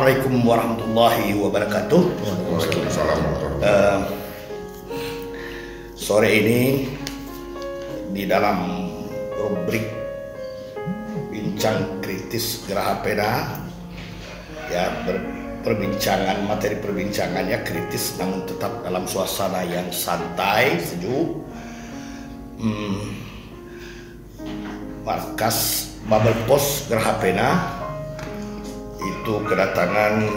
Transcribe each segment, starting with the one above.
Assalamualaikum warahmatullahi wabarakatuh. Sore ini di dalam rubrik bincang kritis Geraha Pena, ya, materi perbincangannya kritis namun tetap dalam suasana yang santai, sejuk. Markas Bubble Post Geraha Pena itu kedatangan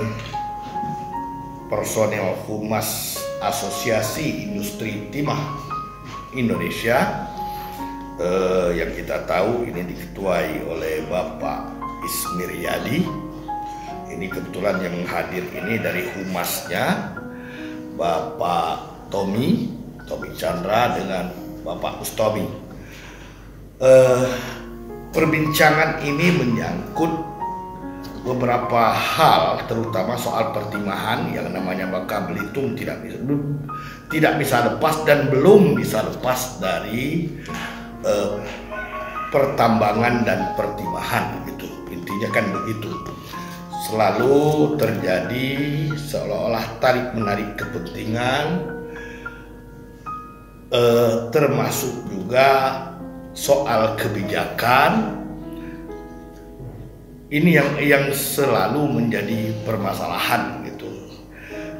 personel Humas Asosiasi Industri Timah Indonesia, yang kita tahu ini diketuai oleh Bapak Ismir Yadi. Ini kebetulan yang hadir ini dari humasnya Bapak Tommy Chandra dengan Bapak Ustomi. Perbincangan ini menyangkut beberapa hal, terutama soal pertimahan yang namanya Bangka Belitung tidak bisa lepas dan belum bisa lepas dari pertambangan dan pertimahan, gitu. Intinya kan begitu. Selalu terjadi seolah-olah tarik menarik kepentingan, termasuk juga soal kebijakan. Ini yang selalu menjadi permasalahan, gitu.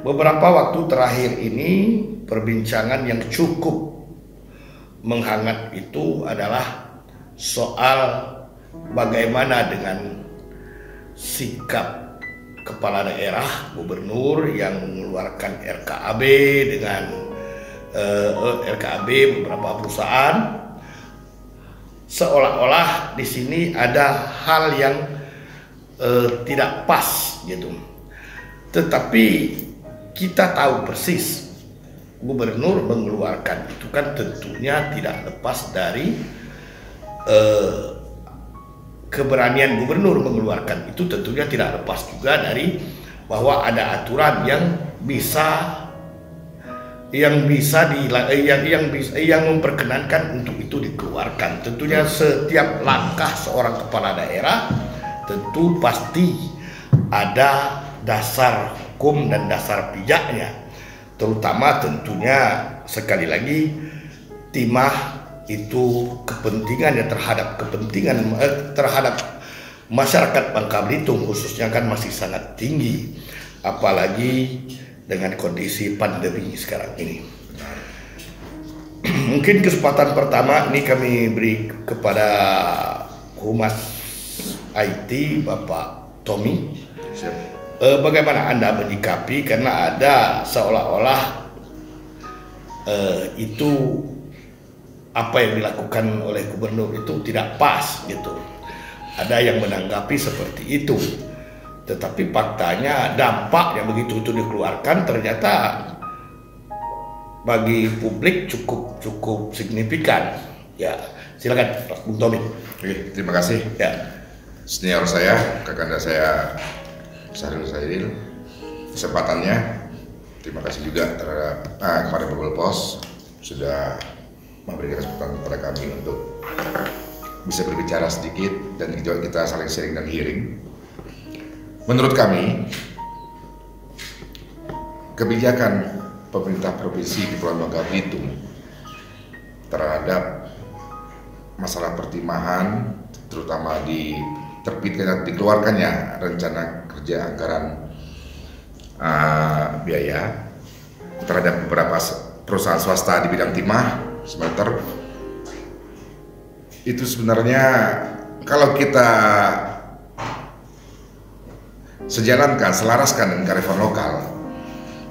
Beberapa waktu terakhir ini perbincangan yang cukup menghangat itu adalah soal bagaimana dengan sikap kepala daerah, gubernur yang mengeluarkan RKAB dengan RKAB beberapa perusahaan, seolah-olah di sini ada hal yang tidak pas, gitu. Tetapi kita tahu persis gubernur mengeluarkan itu kan tentunya tidak lepas dari keberanian gubernur mengeluarkan itu, tentunya tidak lepas juga dari bahwa ada aturan yang memperkenankan untuk itu dikeluarkan. Tentunya setiap langkah seorang kepala daerah tentu pasti ada dasar hukum dan dasar pijaknya, terutama tentunya sekali lagi timah itu kepentingannya terhadap masyarakat Bangka Belitung khususnya kan masih sangat tinggi, apalagi dengan kondisi pandemi sekarang ini. Mungkin kesempatan pertama ini kami beri kepada Humas IT Bapak Tommy. Bagaimana Anda menyikapi, karena ada seolah-olah itu apa yang dilakukan oleh gubernur itu tidak pas, gitu. Ada yang menanggapi seperti itu, tetapi faktanya dampak yang begitu itu dikeluarkan ternyata bagi publik cukup signifikan. Ya, silakan Bung Tommy. Oke, terima kasih. Ya. Senior saya, kakanda saya Syahril Saidil, kesempatannya. Terima kasih juga kepada Bubble Post sudah memberikan kesempatan kepada kami untuk bisa berbicara sedikit dan kita saling sharing dan hearing. Menurut kami, kebijakan pemerintah provinsi di Pulau Bangka Belitung terhadap masalah pertimahan, terutama dikeluarkannya rencana kerja anggaran biaya terhadap beberapa perusahaan swasta di bidang timah smelter, itu sebenarnya kalau kita selaraskan dengan kearifan lokal,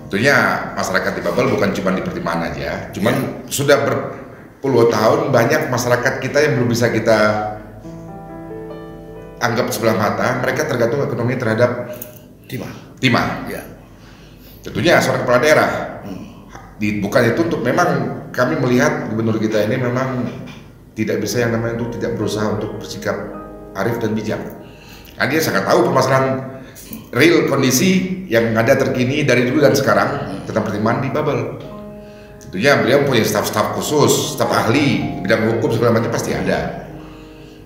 tentunya masyarakat di Babel bukan cuma di pertimahan aja, cuman sudah berpuluh tahun banyak masyarakat kita yang belum bisa kita anggap sebelah mata. Mereka tergantung ekonomi terhadap timah. Ya. Tentunya seorang kepala daerah. Bukan itu untuk, memang kami melihat gubernur kita ini memang tidak bisa yang namanya itu tidak berusaha untuk bersikap arif dan bijak. Karena dia sangat tahu permasalahan real kondisi yang ada terkini dari dulu dan sekarang tentang pertimahan di Babel. Tentunya beliau punya staf-staf khusus, staf ahli bidang hukum segala macam pasti ada.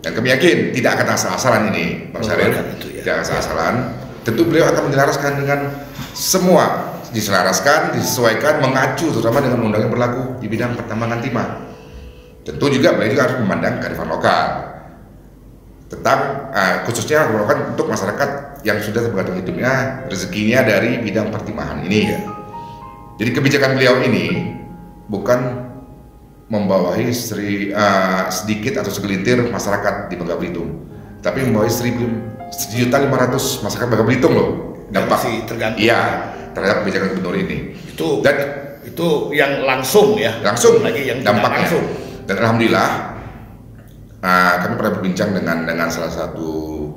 Dan kami yakin tidak akan asal-asalan ini, Bang Syahril, tidak asal-asalan. tentu beliau akan menyelaraskan dengan semua, diselaraskan, disesuaikan, mengacu terutama dengan undang yang berlaku di bidang pertambangan timah. Tentu juga beliau juga harus memandang kearifan lokal tentang khususnya untuk masyarakat yang sudah tergantung hidupnya, rezekinya dari bidang pertimahan ini. Jadi kebijakan beliau ini bukan membawahi sedikit atau segelintir masyarakat di Bangka Belitung, tapi membawahi 1.500.000 masyarakat Bangka Belitung loh. Dampak tergantung terhadap kebijakan gubernur ini. Itu yang langsung ya. Langsung lagi yang dampaknya. Langsung. Dan alhamdulillah kami pernah berbincang dengan salah satu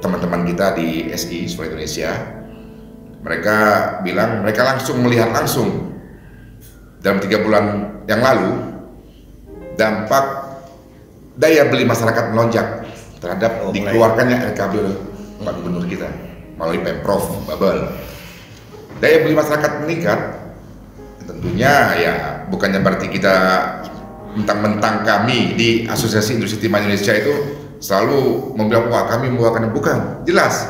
teman-teman kita di SI seluruh Indonesia. Mereka bilang mereka langsung melihat langsung dalam 3 bulan yang lalu dampak daya beli masyarakat melonjak terhadap dikeluarkannya RKB oleh Pak Gubernur kita melalui Pemprov Babel. Daya beli masyarakat meningkat, tentunya ya bukannya berarti kita mentang-mentang kami di Asosiasi Industri Timah Indonesia itu selalu membilang wah kami membawakan, bukan. Jelas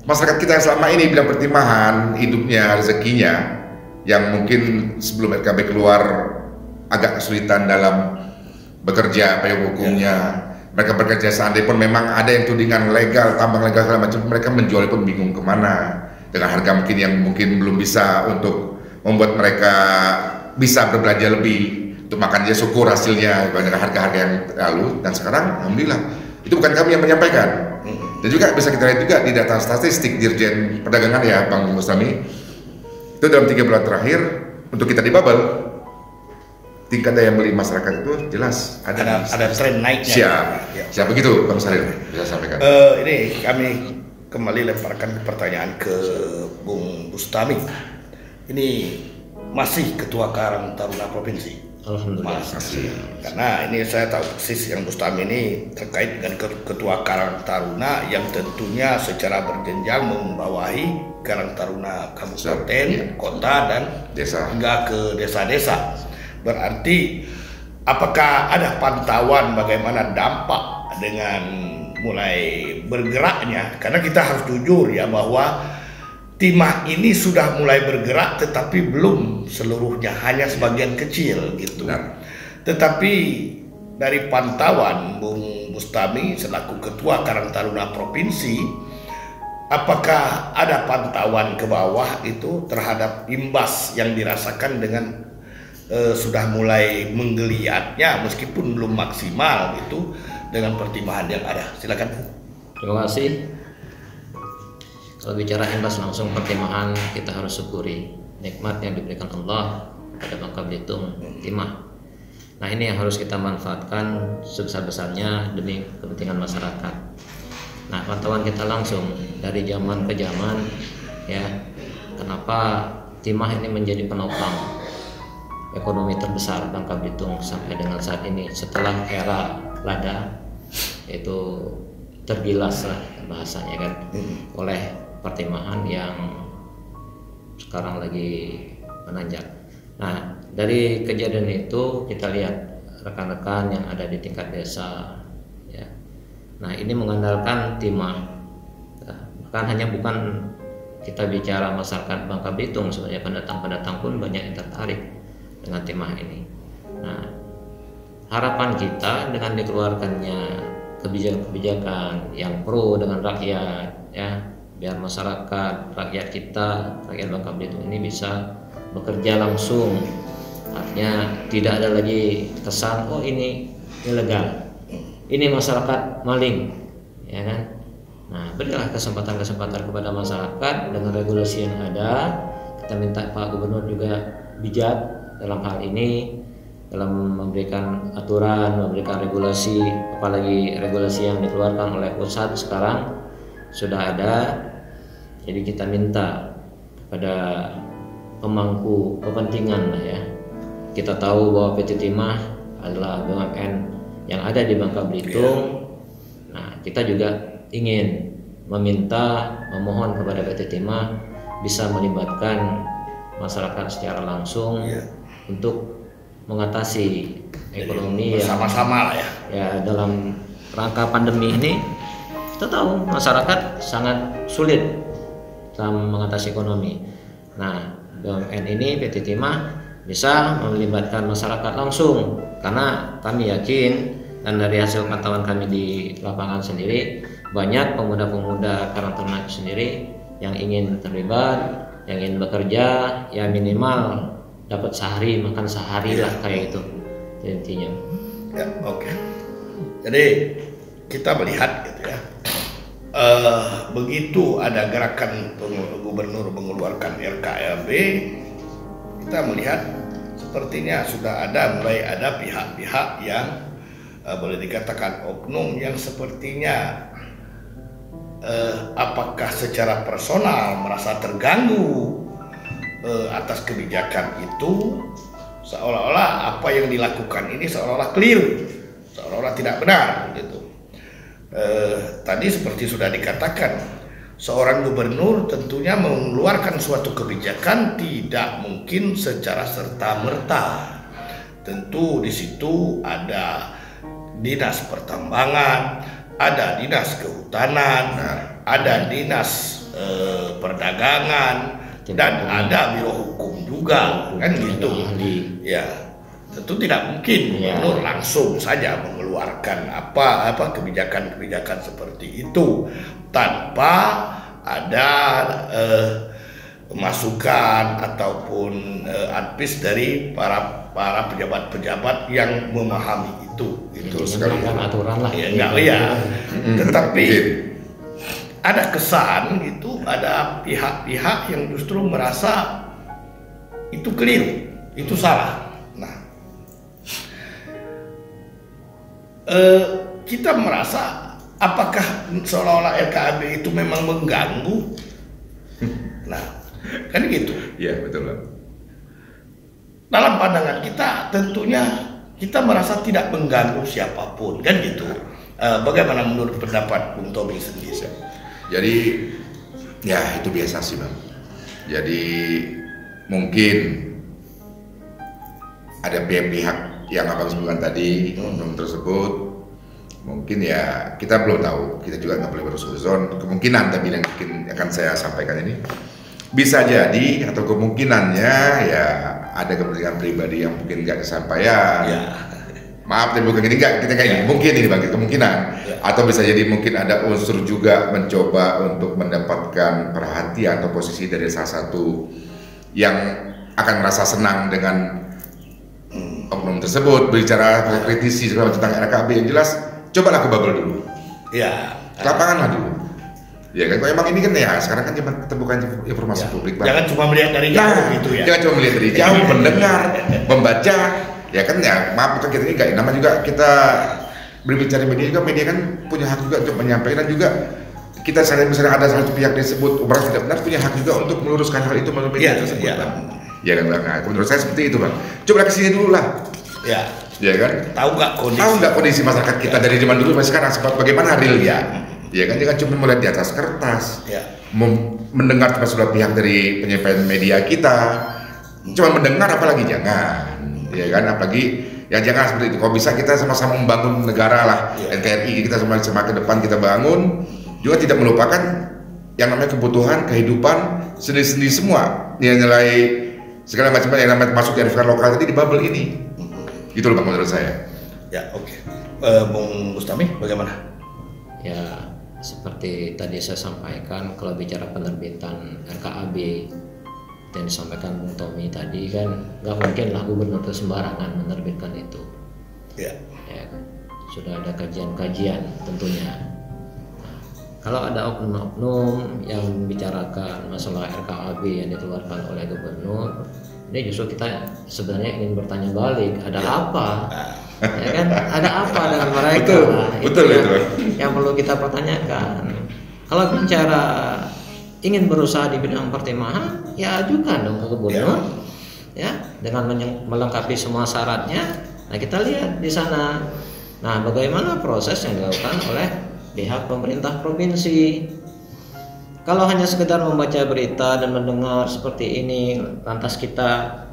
masyarakat kita yang selama ini bilang pertimahan hidupnya, rezekinya yang mungkin sebelum RKB keluar agak kesulitan dalam bekerja payung hukumnya. Mereka bekerja seandainya pun memang ada yang tudingan legal, tambang legal segala macam, mereka menjual pun bingung kemana dengan harga mungkin yang mungkin belum bisa untuk membuat mereka bisa berbelanja lebih untuk makan dia, syukur hasilnya dengan harga-harga yang lalu. Dan sekarang alhamdulillah itu bukan kami yang menyampaikan, dan juga bisa kita lihat juga di data statistik Dirjen Perdagangan ya Bang Mustami, itu dalam 3 bulan terakhir untuk kita di Babel tingkat daya beli masyarakat itu jelas ada tren naiknya. Siapa begitu Bang Saril bisa sampaikan? Ini kami kembali lemparkan pertanyaan ke Bung Bustami. Ini masih Ketua Karang Taruna Provinsi. Alhamdulillah. Masih. Karena ini saya tahu persis yang Bustami ini terkait dengan Ketua Karang Taruna yang tentunya secara berjenjang membawahi Karang Taruna kabupaten, kota dan desa hingga ke desa-desa. Berarti apakah ada pantauan bagaimana dampak dengan mulai bergeraknya? Karena kita harus jujur ya bahwa timah ini sudah mulai bergerak tetapi belum seluruhnya, hanya sebagian kecil gitu. Tetapi dari pantauan Bung Bustami selaku Ketua Karang Taruna Provinsi, apakah ada pantauan ke bawah itu terhadap imbas yang dirasakan dengan sudah mulai menggeliatnya meskipun belum maksimal gitu dengan pertimahan yang ada? Silakan. Terima kasih. Kalau bicara imbas langsung pertimahan, kita harus syukuri nikmat yang diberikan Allah pada Bangka Belitung timah. Nah ini yang harus kita manfaatkan sebesar-besarnya demi kepentingan masyarakat. Nah pantauan kita langsung dari zaman ke zaman ya, kenapa timah ini menjadi penopang ekonomi terbesar Bangka Belitung sampai dengan saat ini setelah era lada, yaitu tergilas lah bahasanya kan oleh pertimahan yang sekarang lagi menanjak. Nah dari kejadian itu kita lihat rekan-rekan yang ada di tingkat desa ya. Nah ini mengandalkan timah, bahkan hanya bukan kita bicara masyarakat Bangka Belitung, sebenarnya pendatang-pendatang pun banyak yang tertarik dengan timah ini. Nah, harapan kita dengan dikeluarkannya kebijakan-kebijakan yang pro dengan rakyat ya, biar masyarakat, rakyat kita, rakyat Bangka Belitung ini bisa bekerja langsung. Artinya tidak ada lagi kesan oh ini ilegal, ini masyarakat maling ya kan. Nah, berilah kesempatan-kesempatan kepada masyarakat dengan regulasi yang ada. Kita minta Pak Gubernur juga bijak dalam hal ini, dalam memberikan aturan, memberikan regulasi, apalagi regulasi yang dikeluarkan oleh pusat sekarang sudah ada. Jadi kita minta kepada pemangku kepentingan lah ya. Kita tahu bahwa PT Timah adalah BUMN yang ada di Bangka Belitung. Nah, kita juga ingin memohon kepada PT Timah bisa melibatkan masyarakat secara langsung untuk mengatasi ekonomi bersama-sama lah ya dalam rangka pandemi ini. kita tahu masyarakat sangat sulit dalam mengatasi ekonomi. Nah, BUMN ini PT Timah bisa melibatkan masyarakat langsung, karena kami yakin dan dari hasil pantauan kami di lapangan sendiri, banyak pemuda-pemuda Karang Taruna sendiri yang ingin terlibat, yang ingin bekerja, ya minimal dapat sehari, makan sehari lah kayak itu intinya. Ya, oke. Jadi kita melihat gitu ya, begitu ada gerakan gubernur mengeluarkan RKAB, kita melihat sepertinya sudah mulai ada pihak-pihak yang boleh dikatakan oknum yang sepertinya apakah secara personal merasa terganggu atas kebijakan itu, seolah-olah apa yang dilakukan ini seolah-olah keliru, seolah-olah tidak benar gitu. Tadi seperti sudah dikatakan, seorang gubernur tentunya mengeluarkan suatu kebijakan tidak mungkin secara serta-merta. Tentu di situ ada dinas pertambangan, ada dinas kehutanan, ada dinas perdagangan, dan ada biro hukum juga, kan gitu. Ya, tentu tidak mungkin gubernur langsung saja mengeluarkan apa kebijakan-kebijakan seperti itu tanpa ada masukan ataupun advice dari para pejabat-pejabat yang memahami itu. Itu sekali aturan lah. Ya. Tetapi ada kesan gitu, ada pihak-pihak yang justru merasa itu keliru, itu salah. Nah, kita merasa apakah seolah-olah RKAB itu memang mengganggu? Nah, kan gitu. Iya, betul Bang. Dalam pandangan kita tentunya kita merasa tidak mengganggu siapapun, kan gitu. Bagaimana menurut pendapat Bung Tommy sendiri? Jadi ya itu biasa sih Bang. Jadi mungkin ada pihak-pihak yang abang sebutkan tadi oknum tersebut, mungkin ya kita belum tahu, kita juga nggak boleh bersuuzon. Kemungkinan tapi yang mungkin akan saya sampaikan ini bisa jadi atau kemungkinannya ya ada kepentingan pribadi yang mungkin nggak kesampaian. Ya. Maaf tapi bukan gini, kita kayak ini mungkin ini bagi kemungkinan atau bisa jadi mungkin ada unsur juga mencoba untuk mendapatkan perhatian atau posisi dari salah satu yang akan merasa senang dengan oknum tersebut, berbicara kritisi segala tentang RKAB. Yang jelas cobalah ke bubble dulu, lapanganlah dulu. Ya kan, kalau emang ini kan ya sekarang kan cuma keterbukaan informasi publik. Jangan cuma melihat dari jauh gitu ya. Jangan cuma melihat dari jauh, mendengar, membaca. Ya kan ya, maaf kita ini enggak, nama juga kita berbicara media juga, media kan punya hak juga untuk menyampaikan, dan juga kita misalnya ada satu pihak disebut operasi tidak benar, punya hak juga untuk meluruskan hal itu melalui media tersebut Bang. Ya kan Bang, nah, menurut saya seperti itu Bang. Coba kesini dulu lah. Ya kan? Tahu nggak kondisi masyarakat kita dari zaman dulu sampai sekarang, bagaimana realnya? Ya kan, jangan cuma melihat di atas kertas, mendengar cuma sudah pihak dari penyampaian media kita, cuma mendengar apalagi jangan. Ya kan, apalagi ya jangan seperti itu. Kalau bisa kita sama-sama membangun negara lah, NKRI kita sama-sama ke depan kita bangun, juga tidak melupakan yang namanya kebutuhan kehidupan sendi-sendi semua, nilai segala macam yang namanya masuk dari lokal tadi di bubble ini. Gitu loh Bang menurut saya. Ya oke. Bung Bustami bagaimana? Ya seperti tadi saya sampaikan, kalau bicara penerbitan RKAB yang disampaikan Bung Tommy tadi kan nggak mungkin lah gubernur itu sembarangan menerbitkan itu. Ya kan? Sudah ada kajian-kajian tentunya. Nah, kalau ada oknum-oknum yang membicarakan masalah RKAB yang dikeluarkan oleh gubernur, ini justru kita sebenarnya ingin bertanya balik, ada apa? Ya kan, ada apa dengan mereka? Betul itu. Yang perlu kita pertanyakan. Kalau bicara ingin berusaha di bidang pertemahan, ya ajukan dong ke gubernur, ya dengan melengkapi semua syaratnya. Nah kita lihat di sana. Nah bagaimana proses yang dilakukan oleh pihak pemerintah provinsi. Kalau hanya sekedar membaca berita dan mendengar seperti ini, lantas kita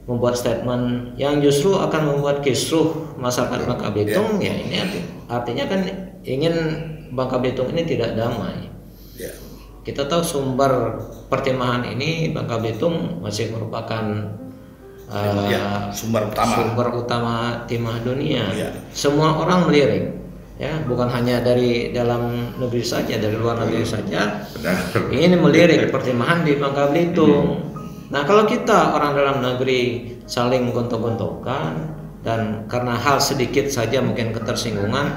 membuat statement yang justru akan membuat kisruh masyarakat Bangka Belitung, ya ini artinya kan ingin Bangka Belitung ini tidak damai. Ya. Kita tahu sumber pertimahan ini Bangka Belitung masih merupakan sumber utama timah dunia. Ya. Semua orang melirik, ya, bukan hanya dari dalam negeri saja, dari luar negeri saja. Benar. Ini melirik pertimahan di Bangka Belitung. Nah, kalau kita orang dalam negeri saling gontok-gontokan dan karena hal sedikit saja mungkin ketersinggungan,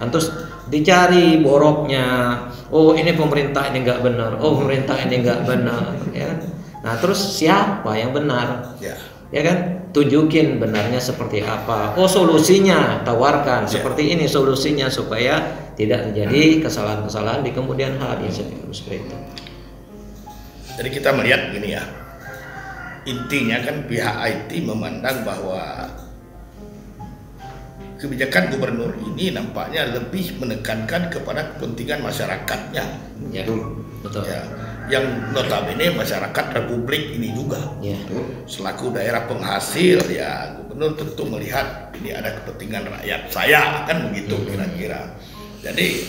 terus dicari boroknya. Oh, ini pemerintah ini nggak benar. Oh, pemerintah ini nggak benar. Ya. Nah, terus siapa yang benar? Ya kan, tunjukin benarnya seperti apa. Oh, solusinya tawarkan seperti ini solusinya supaya tidak terjadi kesalahan-kesalahan di kemudian hari seperti itu. Jadi kita melihat gini ya, intinya kan pihak IT memandang bahwa kebijakan gubernur ini nampaknya lebih menekankan kepada kepentingan masyarakatnya. Ya, betul. Ya, yang notabene masyarakat Republik ini juga. Ya. Selaku daerah penghasil, ya gubernur tentu melihat ini ada kepentingan rakyat saya, kan begitu kira-kira. Jadi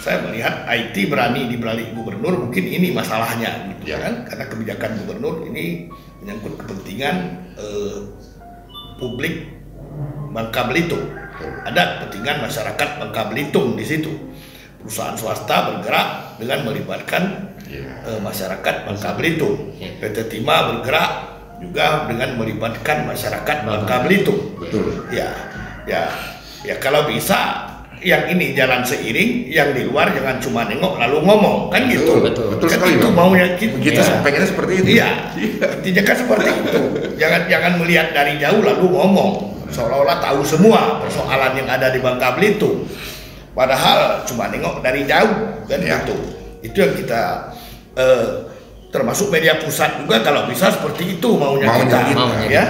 saya melihat IT berani di balik gubernur, mungkin ini masalahnya, gitu kan? Karena kebijakan gubernur ini menyangkut kepentingan publik Bangka Belitung. Ada kepentingan masyarakat Bangka Belitung di situ. Perusahaan swasta bergerak dengan melibatkan masyarakat Bangka Belitung. PT Timah bergerak juga dengan melibatkan masyarakat Bangka Belitung. Betul. Ya kalau bisa yang ini jalan seiring, yang di luar jangan cuma nengok lalu ngomong, kan gitu. Betul kan sekali. Itu maunya kita. Pengennya seperti itu. Iya. Intinya kan seperti itu. Jangan melihat dari jauh lalu ngomong seolah-olah tahu semua persoalan yang ada di Bangka Belitung. Padahal cuma nengok dari jauh, kan gitu. Itu yang kita termasuk media pusat juga kalau bisa seperti itu maunya kita. Ya.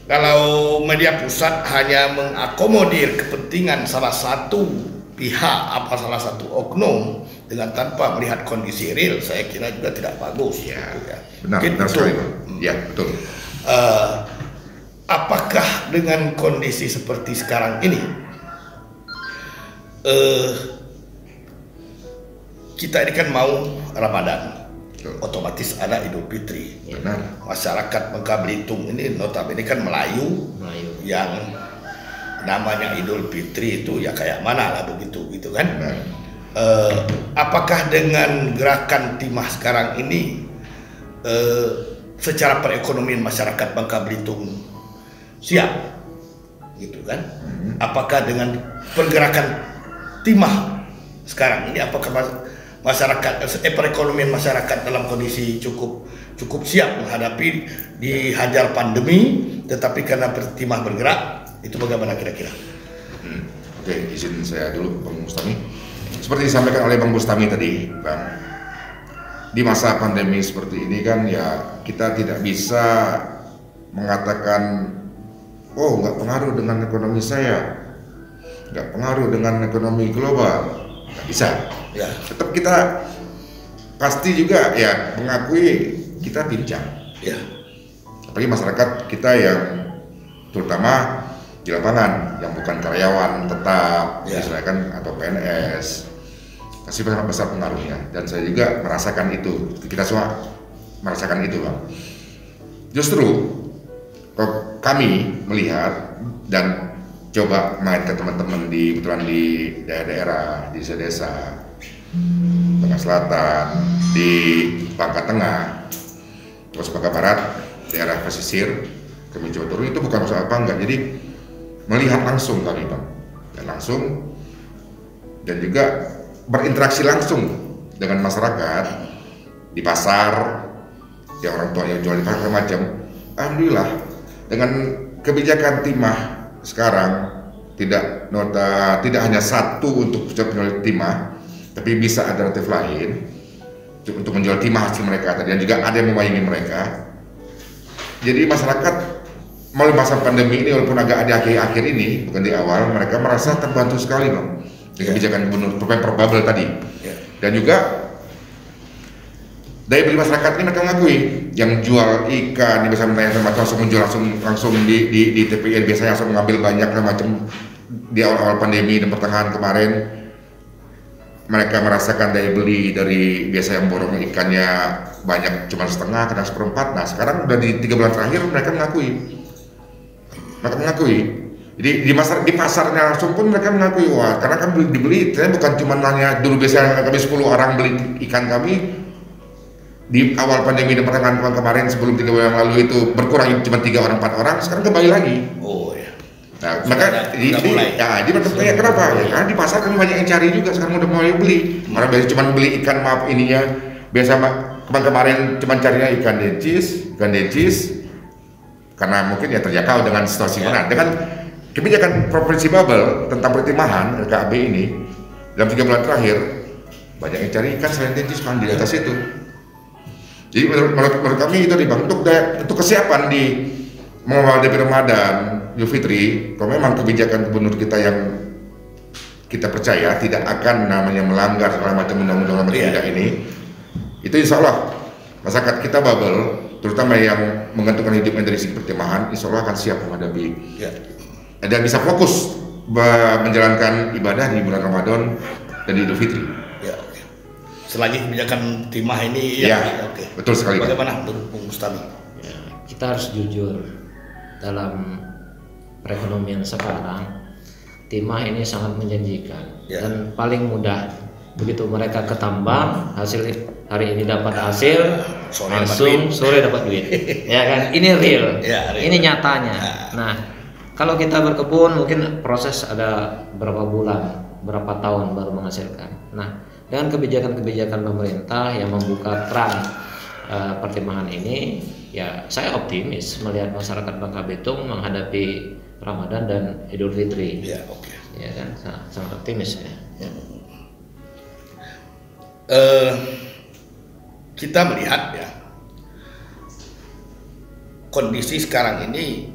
Kalau media pusat hanya mengakomodir kepentingan salah satu pihak, salah satu oknum dengan tanpa melihat kondisi real, saya kira juga tidak bagus. Benar sekali, Pak. Ya, betul. Apakah dengan kondisi seperti sekarang ini kita ini kan mau Ramadan, otomatis ada Idul Fitri. Masyarakat Bangka Belitung ini notabene kan Melayu. Yang namanya Idul Fitri itu ya kayak mana lah begitu gitu kan. Apakah dengan gerakan Timah sekarang ini secara perekonomian masyarakat Bangka Belitung siap gitu kan? Apakah dengan pergerakan Timah sekarang ini apakah masyarakat perekonomian masyarakat dalam kondisi cukup siap menghadapi dihajar pandemi, tetapi karena Timah bergerak itu bagaimana kira-kira? Oke, izin saya dulu Bang Bustami. Seperti disampaikan oleh Bang Bustami tadi, Bang, di masa pandemi seperti ini kan ya kita tidak bisa mengatakan oh nggak pengaruh dengan ekonomi saya, nggak pengaruh dengan ekonomi global, nggak bisa. Ya, tetap kita pasti juga ya mengakui kita pincang. Ya, apalagi masyarakat kita yang terutama di lapangan yang bukan karyawan tetap, misalkan atau PNS, pasti sangat besar pengaruhnya. Dan saya juga merasakan itu, kita semua merasakan itu, Bang. Justru kami melihat dan coba main ke teman-teman kebetulan di daerah-daerah, di desa-desa Bangka Selatan, di Bangka Tengah, terus Bangka Barat, daerah pesisir, kami coba turun, itu bukan masalah apa enggak. Jadi melihat langsung kami, Bang, dan langsung dan juga berinteraksi langsung dengan masyarakat di pasar, yang orang tua yang jual di pasar macam. Alhamdulillah dengan kebijakan Timah sekarang tidak hanya satu untuk penjual Timah, tapi bisa alternatif lain untuk menjual Timah hasil mereka tadi, dan juga ada yang memayungi mereka. Jadi masyarakat melalui masa pandemi ini walaupun agak ada akhir-akhir ini, bukan di awal, mereka merasa terbantu sekali, Bang, dengan kebijakan gubernur probable tadi. Dan juga daya beli masyarakat ini mereka mengakui, yang jual ikan, yang bisa langsung menjual langsung di TPN biasanya langsung mengambil banyak macam di awal-awal pandemi dan pertengahan kemarin mereka merasakan daya beli dari biasa yang borong ikannya banyak cuma setengah, kadang seperempat. Nah sekarang udah di 3 bulan terakhir mereka mengakui. Jadi di pasarnya langsung pun mereka mengakui, wah karena kan dibeli, ternyata bukan cuma nanya dulu biasanya kami 10 orang beli ikan kami di awal pandemi dan pertengahan kemarin sebelum 3 bulan yang lalu itu berkurang cuma 3 orang 4 orang, sekarang kembali lagi. Oh ya. Nah, maka di bertanya kenapa? Ya, karena di pasar kan banyak yang cari juga, sekarang udah mulai beli. Orang biasa cuma beli ikan ininya, biasa kemarin cuma carinya ikan dencis, karena mungkin ya terjangkau dengan situasi mana. Dengan kebijakan provinsi bubble tentang pertimahan LKAB ini dalam 3 bulan terakhir banyak yang cari ikan selain dencis di atas itu. Jadi menurut kami itu untuk kesiapan di menghadapi Ramadan, Idul Fitri, kalau memang kebijakan gubernur kita yang kita percaya tidak akan namanya melanggar segala macam undang-undang ini, itu insya Allah masyarakat kita bubble, terutama yang menggantungkan hidupnya dari segi pertimahan, insya Allah akan siap menghadapi dan bisa fokus menjalankan ibadah di bulan Ramadan dan di Idul Fitri. Selagi kebijakan timah ini betul sekali. Bagaimana menurut Bung Bustami? Ya, kita harus jujur, dalam perekonomian sekarang timah ini sangat menjanjikan dan paling mudah. Begitu mereka ke tambang, hasil hari ini dapat hasil, sore dapat duit. Ya kan, ini real, ini nyatanya. Nah, kalau kita berkebun mungkin proses ada berapa bulan, berapa tahun baru menghasilkan. Nah, dengan kebijakan-kebijakan pemerintah yang membuka keran pertimbangan ini, ya saya optimis melihat masyarakat Bangka Belitung menghadapi Ramadan dan Idul Fitri. Ya kan, sangat optimis ya. Kita melihat ya kondisi sekarang ini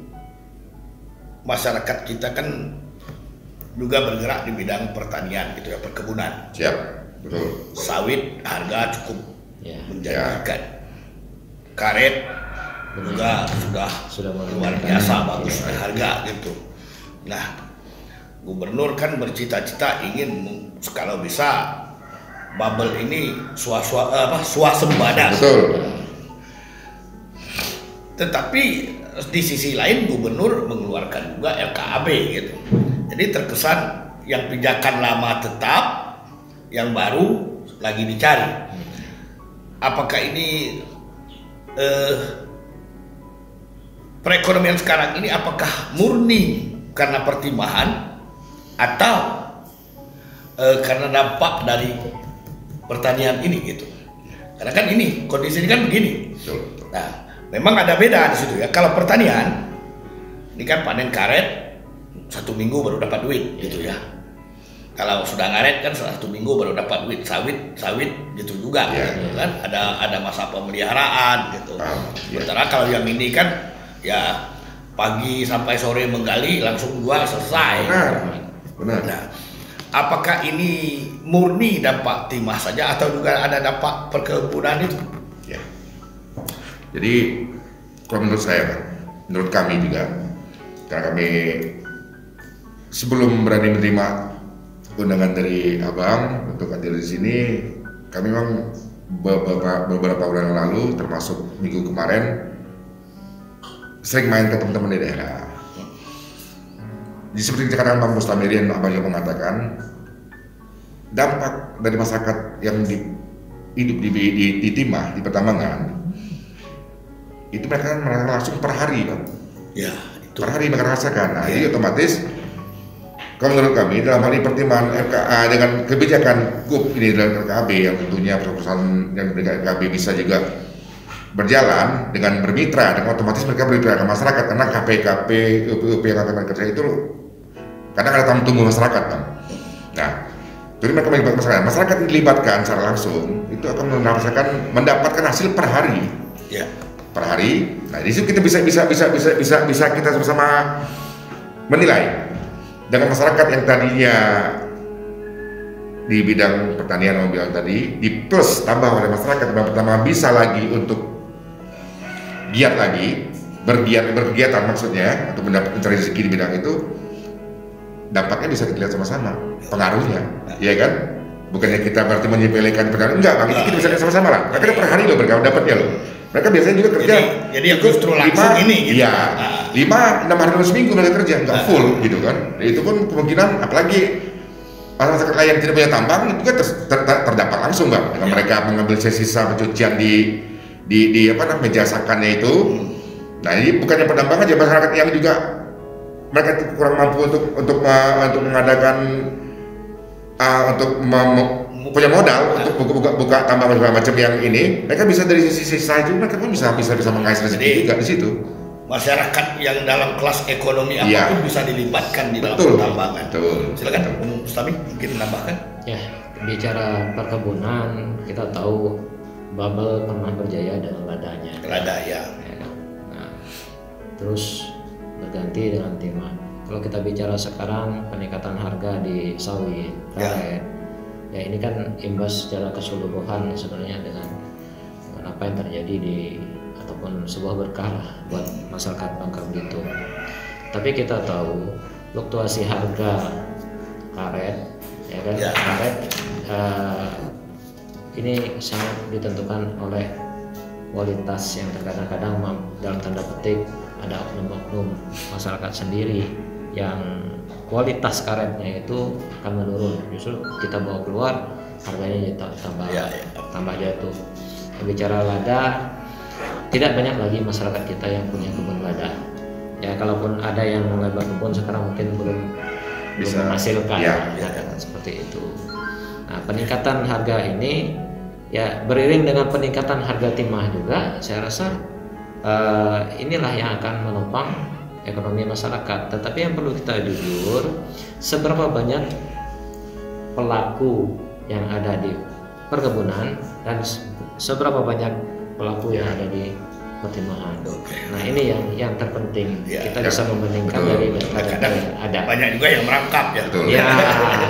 masyarakat kita kan juga bergerak di bidang pertanian gitu ya, perkebunan. Siap, betul. Sawit harga cukup menjanjikan. Karet juga sudah luar biasa bagusnya harga gitu. Nah, gubernur kan bercita-cita ingin kalau bisa bubble ini swasembada. Betul. Tetapi di sisi lain gubernur mengeluarkan juga LKAB gitu. Jadi terkesan yang pijakan lama tetap, yang baru lagi dicari. Apakah ini perekonomian sekarang ini apakah murni karena pertimbangan atau karena dampak dari pertanian ini gitu? Karena kan ini kondisi ini kan begini. Nah, memang ada beda di situ ya. Kalau pertanian ini kan panen karet 1 minggu baru dapat duit gitu ya. Kalau sudah ngaret kan 1 minggu baru dapat duit. Sawit gitu juga gitu kan. Ada masa pemeliharaan gitu. Sementara kalau yang ini kan ya pagi sampai sore menggali langsung jual selesai. Benar. Nah, apakah ini murni dampak timah saja atau juga ada dampak perkebunan itu? Ya. Jadi kalau menurut saya, menurut kami juga, karena kami sebelum berani menerima undangan dari Abang untuk hadir di sini, kami memang beberapa bulan lalu, termasuk minggu kemarin, sering main ke teman-teman di daerah. Jadi seperti dikatakan Bang Bustami dan Abang yang mengatakan, dampak dari masyarakat yang hidup di timah, di pertambangan, itu mereka kan merasakan langsung per hari, Bang. Ya, itu. Per hari mereka rasakan. Nah, jadi otomatis kalau menurut kami dalam hal ini pertimbangan FKA dengan kebijakan GUP ini dalam LKAB yang tentunya perusahaan yang dengan LKAB bisa juga berjalan dengan bermitra, dan otomatis mereka bermitra dengan masyarakat karena KP UP yang akan mereka kerja itu kadang ada tamu tunggu masyarakat, Bang. Nah, jadi mereka melibatkan masyarakat dilibatkan secara langsung itu akan mendapatkan hasil per hari. Ya. Per hari. Nah, di situ kita bisa kita sama-sama menilai dengan masyarakat yang tadinya di bidang pertanian yang bilang tadi, di plus tambah oleh masyarakat yang pertama bisa lagi untuk giat lagi berkegiatan maksudnya untuk mendapat rezeki di bidang itu, dampaknya bisa dilihat sama-sama, pengaruhnya, ya kan? Bukannya kita berarti menyepelekan pengaruh, enggak bang, itu kita bisa lihat sama-sama lah. Mereka per hari loh mereka dapatnya loh. Mereka biasanya juga kerja. Jadi yang justru langsung ini, gitu. Iya, 5-6 hari dalam seminggu mereka kerja, nggak full gitu kan? Itu pun kemungkinan, apalagi masyarakat lain yang tidak punya tambang itu kan terdampak langsung bang. Dengan mereka mengambil sisa pencucian di apa namanya menjasakannya itu. Nah ini bukannya pendambang aja, masyarakat yang juga mereka kurang mampu untuk mengadakan punya modal untuk buka tambang segala macam yang ini, mereka bisa dari sisa itu mereka pun bisa mengais rezeki juga di situ. Masyarakat yang dalam kelas ekonomi apapun bisa dilibatkan di dalam pertambangan. Silakan Mustami mungkin menambahkan. Ya, bicara perkebunan kita tahu Babel pernah berjaya dengan ladanya. Lada ya. Nah, terus berganti dengan timah. Kalau kita bicara sekarang peningkatan harga di sawit, karet, ya ini kan imbas secara keseluruhan sebenarnya dengan apa yang terjadi ataupun sebuah berkah buat masyarakat Bangka Belitung. Tapi kita tahu fluktuasi harga karet, ya kan, karet ini sangat ditentukan oleh kualitas yang kadang-kadang dalam tanda petik ada oknum-oknum masyarakat sendiri yang kualitas karetnya itu akan menurun, justru kita bawa keluar harganya tambah jatuh. Bicara lada, tidak banyak lagi masyarakat kita yang punya kebun lada. Ya kalaupun ada yang melebar kebun sekarang mungkin belum menghasilkan, seperti itu. Nah peningkatan harga ini ya beriring dengan peningkatan harga timah juga, saya rasa inilah yang akan menopang ekonomi masyarakat. Tetapi yang perlu kita jujur, seberapa banyak pelaku yang ada di perkebunan dan seberapa banyak pelaku yang ada di pertimbangan. Nah ini yang terpenting, kita bisa membandingkan dari data yang ada. Banyak juga yang merangkap ya.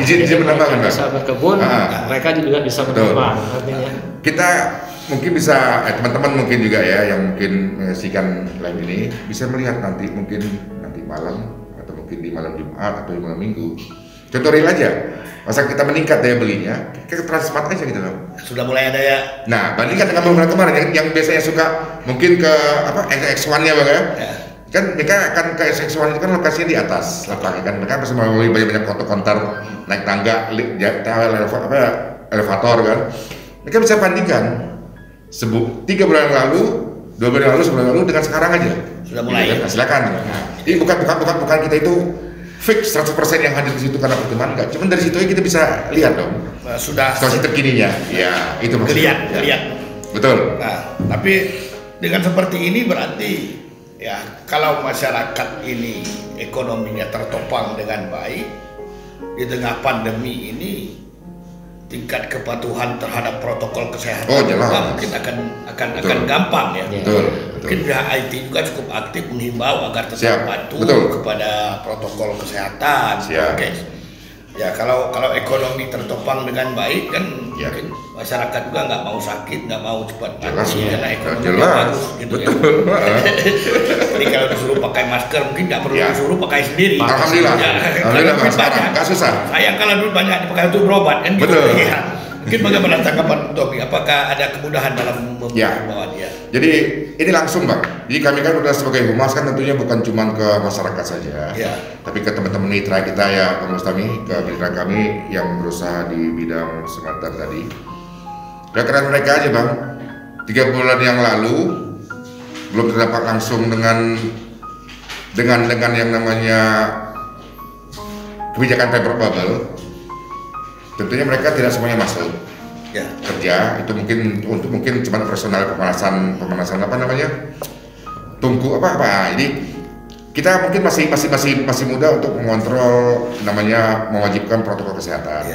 Izin menambahkan bisa berkebun, mereka juga bisa menambang. Artinya kita mungkin bisa teman-teman mungkin juga ya yang mungkin menyaksikan live ini bisa melihat nanti malam atau mungkin di malam Jumat atau di malam Minggu. Contoh real aja, masa kita meningkat daya belinya, kita Transmart aja gitu loh. Sudah mulai ada ya. Nah, bandingkan dengan bulan kemarin yang biasanya suka mungkin ke X1-nya bang ya. Kan mereka akan ke X1 itu kan lokasinya di atas lapangan kan, mereka harus melalui banyak konter naik tangga, elevator kan. Mereka bisa bandingkan 3 bulan yang lalu, 2 bulan yang lalu, sebulan yang lalu dengan sekarang aja. Sudah mulai. Nah, silakan. Ini bukan kita itu fix 100% yang hadir di situ karena pertemuan enggak. Cuman dari situ aja kita bisa lihat dong. Sudah situasi terkininya. Ya, itu maksudnya. Lihat. Betul. Nah, tapi dengan seperti ini berarti ya kalau masyarakat ini ekonominya tertopang dengan baik di tengah pandemi ini, tingkat kepatuhan terhadap protokol kesehatan juga mungkin akan gampang ya. Mungkin pihak IT juga cukup aktif menghimbau agar tetap patuh kepada protokol kesehatan. Ya kalau ekonomi tertopang dengan baik kan mungkin masyarakat juga nggak mau sakit, nggak mau cepat mati karena ekonomi bagus gitu ya. Jadi kalau disuruh pakai masker mungkin nggak perlu disuruh pakai sendiri. Alhamdulillah. Alhamdulillah sekarang nggak susah. Sayang kalau dulu banyak dipakai untuk berobat kan. Betul. Ya. Mungkin bagaimana tanggapan Tommy? Apakah ada kemudahan dalam membawa dia? Jadi ini langsung bang. Jadi kami kan udah sebagai humas kan tentunya bukan cuma ke masyarakat saja, tapi ke teman-teman mitra kita ya, Pak Mustami, ke mitra kami yang berusaha di bidang semester tadi. Ya karena mereka aja bang, 3 bulan yang lalu belum terdapat langsung dengan yang namanya kebijakan paper bubble. Tentunya mereka tidak semuanya masuk kerja, itu mungkin cuma personal pemanasan apa namanya tungku apa. Jadi kita mungkin masih muda untuk mengontrol namanya mewajibkan protokol kesehatan.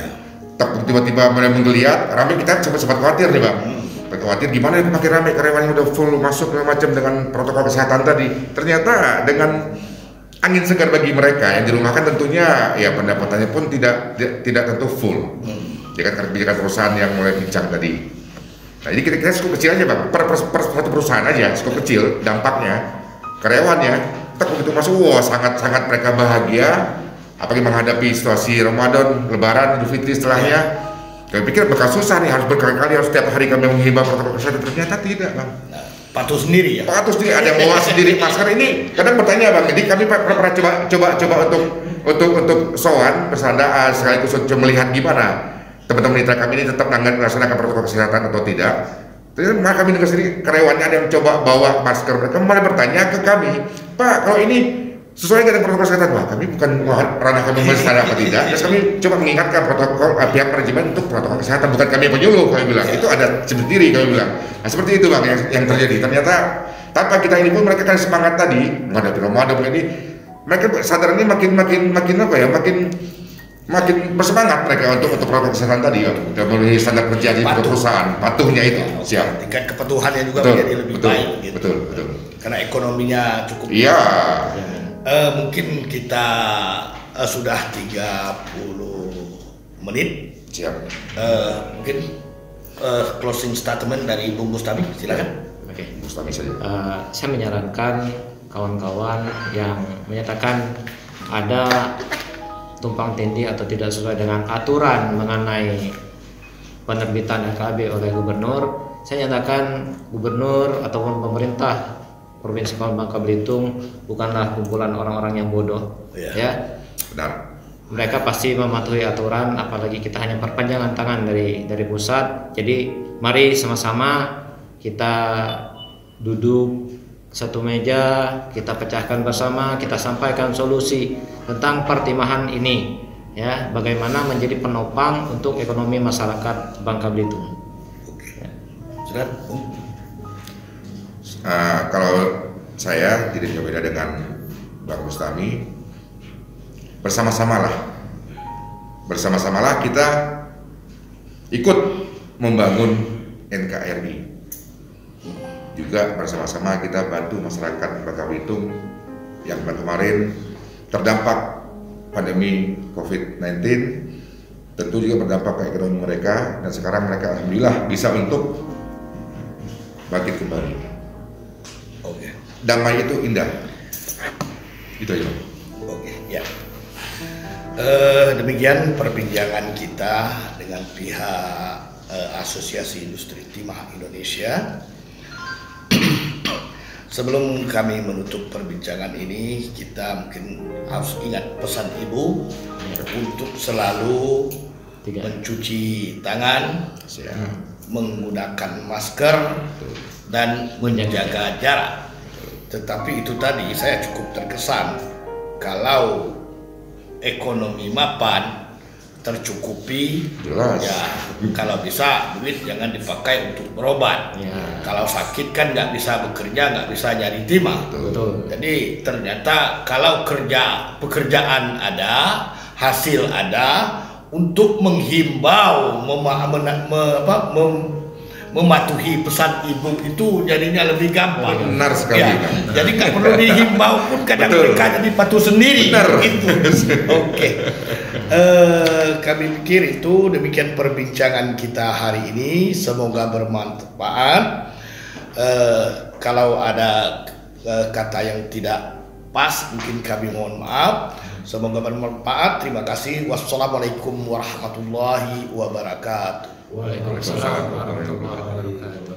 Tiba-tiba mulai menggeliat ramai, kita sempat khawatir nih bang. Khawatir gimana ya makin ramai karyawannya udah full masuk segala macam dengan protokol kesehatan tadi. Ternyata dengan angin segar bagi mereka yang dirumahkan tentunya ya pendapatannya pun tidak tentu full. Ya kan kebijakan perusahaan yang mulai pincang tadi. Nah jadi kita skop kecil aja bang, per satu perusahaan aja skop kecil dampaknya karyawannya. Begitu masuk, sangat mereka bahagia. apalagi menghadapi situasi Ramadan, Lebaran, Idul Fitri setelahnya. Kami pikir bakal susah nih, harus berkali-kali, harus setiap hari kami menghimbau protokol kesehatan. Ternyata tidak, Bang. Nah, patuh sendiri ya. Patuh sendiri, ada yang bawa sendiri masker ini. Kadang bertanya, Bang. Jadi kami pernah coba untuk sowan bersandaan sekaligus untuk melihat gimana teman-teman mitra kami ini tetap melaksanakan protokol kesehatan atau tidak. Terus kami dengar sendiri karyawannya ada yang coba bawa masker, mereka malah bertanya ke kami, Pak, kalau ini sesuai dengan protokol kesehatan? Wah, kami bukan ranah kami melaksanakan apa tidak. Terus kami coba mengingatkan protokol pihak manajemen untuk protokol kesehatan, bukan kami penyuluh, kami bilang itu ada sendiri, kami bilang. Nah seperti itu, Bang, yang terjadi. Ternyata tanpa kita ini pun mereka kan semangat tadi menghadapi Ramadan ini, mereka sadar ini makin apa ya, makin bersemangat mereka untuk protokol kesehatan tadi, udah memenuhi standar kerja di perusahaan, patuhnya itu siap. Tingkat kepatuhannya juga menjadi lebih baik. Gitu. Betul. Karena ekonominya cukup. Iya. Mungkin kita sudah 30 menit. Siap. Mungkin closing statement dari Bung Bustami, silakan. Oke. Bustami saja. Saya menyarankan kawan-kawan yang menyatakan ada tumpang tindih atau tidak sesuai dengan aturan mengenai penerbitan LKB oleh gubernur, saya nyatakan gubernur ataupun pemerintah Provinsi Bangka Belitung bukanlah kumpulan orang-orang yang bodoh, ya. Benar. Mereka pasti mematuhi aturan, apalagi kita hanya perpanjangan tangan dari pusat. Jadi mari sama-sama kita duduk satu meja, kita pecahkan bersama, kita sampaikan solusi tentang pertimahan ini, ya, bagaimana menjadi penopang untuk ekonomi masyarakat Bangka Belitung. Ya. Kalau saya tidak jauh beda dengan Bang Bustami, bersama-samalah kita ikut membangun NKRI. Juga bersama-sama kita bantu masyarakat Bangka Belitung yang kemarin terdampak pandemi COVID-19, tentu juga berdampak ke ekonomi mereka, dan sekarang mereka alhamdulillah bisa untuk bangkit kembali. Oke. Damai itu indah. Itu aja. Oke, ya. Demikian perbincangan kita dengan pihak Asosiasi Industri Timah Indonesia. Sebelum kami menutup perbincangan ini, kita mungkin harus ingat pesan Ibu untuk selalu mencuci tangan, menggunakan masker, dan menjaga jarak. Tetapi itu tadi saya cukup terkesan, kalau ekonomi mapan tercukupi, jelas. Ya kalau bisa duit jangan dipakai untuk berobat. Ya. Kalau sakit kan nggak bisa bekerja, nggak bisa nyari timah. Betul. Jadi ternyata kalau pekerjaan ada, hasil ada, untuk menghimbau, mematuhi pesan Ibu itu jadinya lebih gampang. Benar sekali. Ya, jadi nggak perlu dihimbau pun, kadang mereka jadi patuh sendiri. Benar. Gitu. Oke. Kami pikir itu demikian perbincangan kita hari ini. Semoga bermanfaat. Kalau ada kata yang tidak pas, mungkin kami mohon maaf. Semoga bermanfaat. Terima kasih. Wassalamualaikum warahmatullahi wabarakatuh. Waalaikumsalam warahmatullahi wabarakatuh.